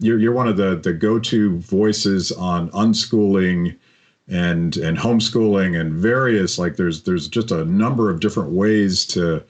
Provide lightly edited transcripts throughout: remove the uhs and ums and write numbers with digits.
you're one of the go-to voices on unschooling and homeschooling and various, like there's just a number of different ways to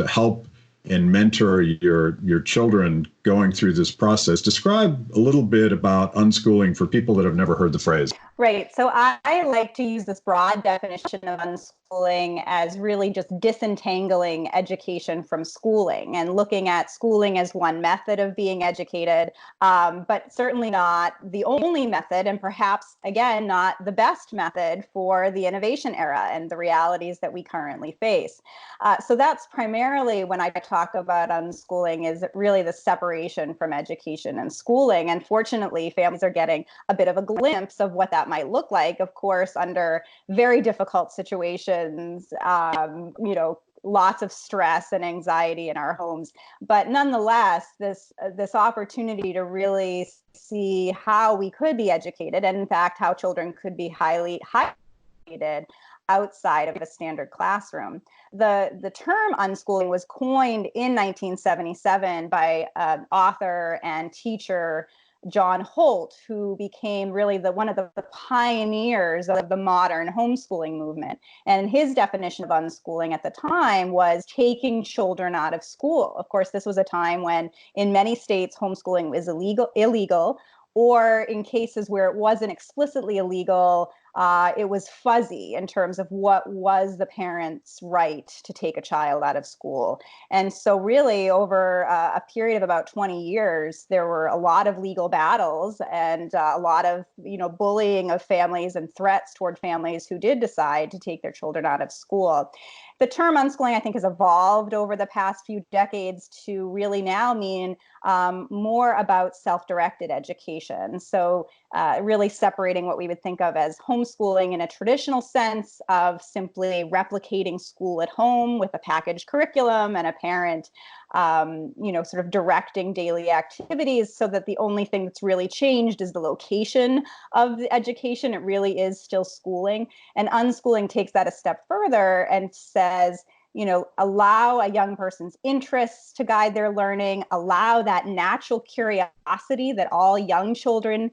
help and mentor your children going through this process. Describe a little bit about unschooling for people that have never heard the phrase. Right. So I like to use this broad definition of unschooling as really just disentangling education from schooling and looking at schooling as one method of being educated, but certainly not the only method, and perhaps, again, not the best method for the innovation era and the realities that we currently face. So that's primarily when I talk about unschooling, is really the separation from education and schooling. And fortunately, families are getting a bit of a glimpse of what that might look like, of course, under very difficult situations, lots of stress and anxiety in our homes. But nonetheless, this opportunity to really see how we could be educated, and in fact, how children could be highly educated outside of the standard classroom. The term unschooling was coined in 1977 by author and teacher John Holt, who became really one of the pioneers of the modern homeschooling movement. And his definition of unschooling at the time was taking children out of school. Of course, this was a time when in many states homeschooling was illegal, or in cases where it wasn't explicitly illegal, it was fuzzy in terms of what was the parent's right to take a child out of school. And so really over a period of about 20 years, there were a lot of legal battles and a lot of bullying of families and threats toward families who did decide to take their children out of school. The term unschooling, I think, has evolved over the past few decades to really now mean more about self-directed education. So really separating what we would think of as homeschooling in a traditional sense of simply replicating school at home with a packaged curriculum and a parent, sort of directing daily activities, so that the only thing that's really changed is the location of the education. It really is still schooling. And unschooling takes that a step further and says, allow a young person's interests to guide their learning, allow that natural curiosity that all young children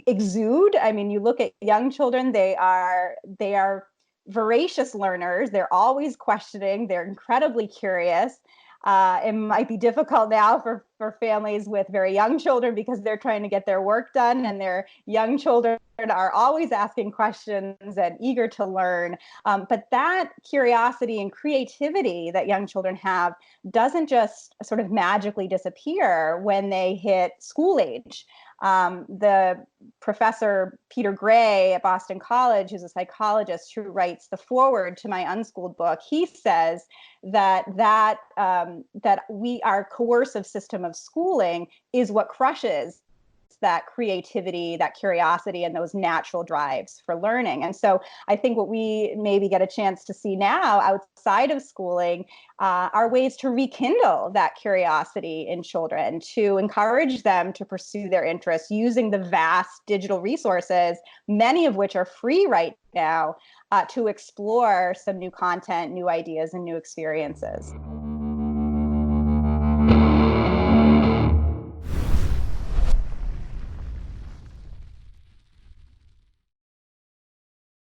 exude. I mean, you look at young children, they are voracious learners. They're always questioning. They're incredibly curious. It might be difficult now for families with very young children because they're trying to get their work done, and their young children are always asking questions and eager to learn. But that curiosity and creativity that young children have doesn't just sort of magically disappear when they hit school age. The professor Peter Gray at Boston College, who's a psychologist who writes the foreword to my Unschooled book, he says that our coercive system of schooling is what crushes that creativity, that curiosity, and those natural drives for learning. And so I think what we maybe get a chance to see now outside of schooling are ways to rekindle that curiosity in children, to encourage them to pursue their interests using the vast digital resources, many of which are free right now, to explore some new content, new ideas, and new experiences.